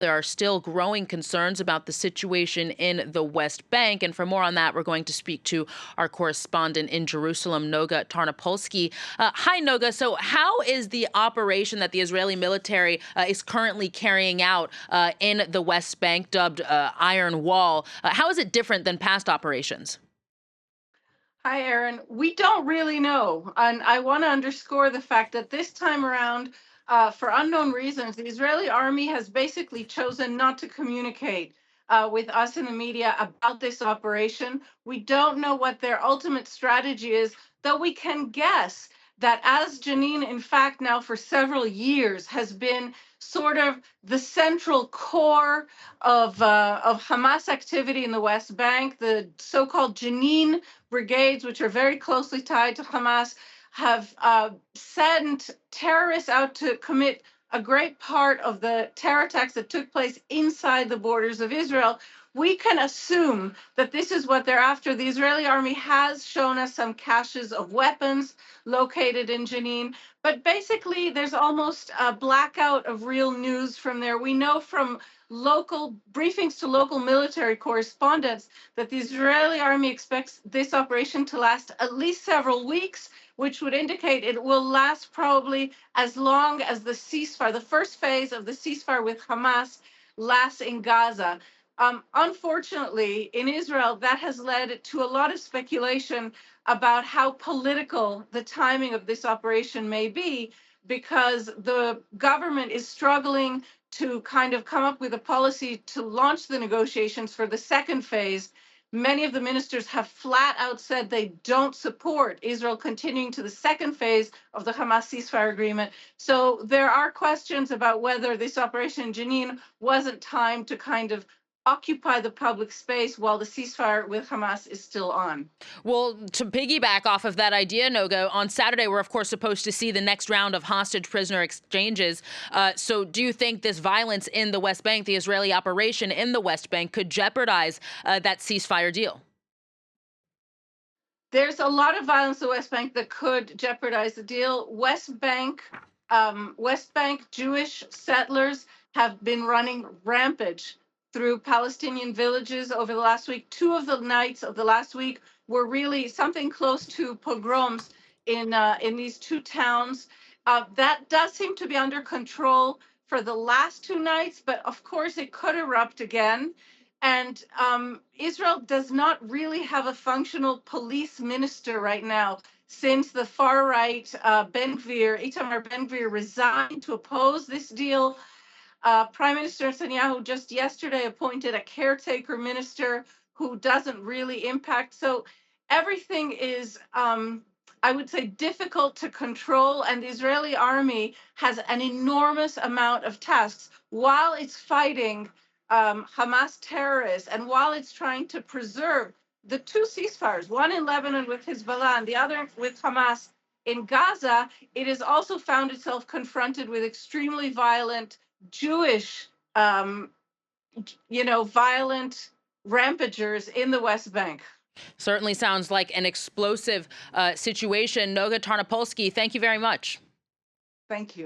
There are still growing concerns about the situation in the West Bank. And for more on that, we're going to speak to our correspondent in Jerusalem, Noga Tarnapolsky. Hi, Noga. So how is the operation that the Israeli military is currently carrying out in the West Bank, dubbed Iron Wall? How is it different than past operations? Hi, Aaron. We don't really know. And I want to underscore the fact that this time around, for unknown reasons, the Israeli army has basically chosen not to communicate with us in the media about this operation. We don't know what their ultimate strategy is, though we can guess that as Jenin, in fact, now for several years has been sort of the central core of Hamas activity in the West Bank, the so-called Jenin brigades, which are very closely tied to Hamas, have sent terrorists out to commit a great part of the terror attacks that took place inside the borders of Israel. We can assume that this is what they're after. The Israeli army has shown us some caches of weapons located in Jenin, but basically there's almost a blackout of real news from there. We know from local briefings to local military correspondents that the Israeli army expects this operation to last at least several weeks, which would indicate it will last probably as long as the ceasefire, the first phase of the ceasefire with Hamas, lasts in Gaza. Unfortunately, in Israel, that has led to a lot of speculation about how political the timing of this operation may be, because the government is struggling to kind of come up with a policy to launch the negotiations for the second phase. Many of the ministers have flat out said they don't support Israel continuing to the second phase of the Hamas ceasefire agreement. So there are questions about whether this operation in Jenin wasn't timed to kind of occupy the public space while the ceasefire with Hamas is still on. Well, to piggyback off of that idea, Noga, on Saturday, we're, of course, supposed to see the next round of hostage prisoner exchanges. So do you think this violence in the West Bank, the Israeli operation in the West Bank, could jeopardize that ceasefire deal? There's a lot of violence in the West Bank that could jeopardize the deal. West Bank Jewish settlers have been running rampage through Palestinian villages over the last week. Two of the nights of the last week were really something close to pogroms in these two towns. That does seem to be under control for the last two nights, but of course it could erupt again. And Israel does not really have a functional police minister right now since the far right Itamar Ben Gvir resigned to oppose this deal. Prime Minister Netanyahu just yesterday appointed a caretaker minister who doesn't really impact. So everything is, I would say, difficult to control. And the Israeli army has an enormous amount of tasks while it's fighting Hamas terrorists, and while it's trying to preserve the two ceasefires, one in Lebanon with Hezbollah and the other with Hamas in Gaza. It has also found itself confronted with extremely violent Jewish, violent rampagers in the West Bank. Certainly sounds like an explosive situation. Noga Tarnapolsky, thank you very much. Thank you.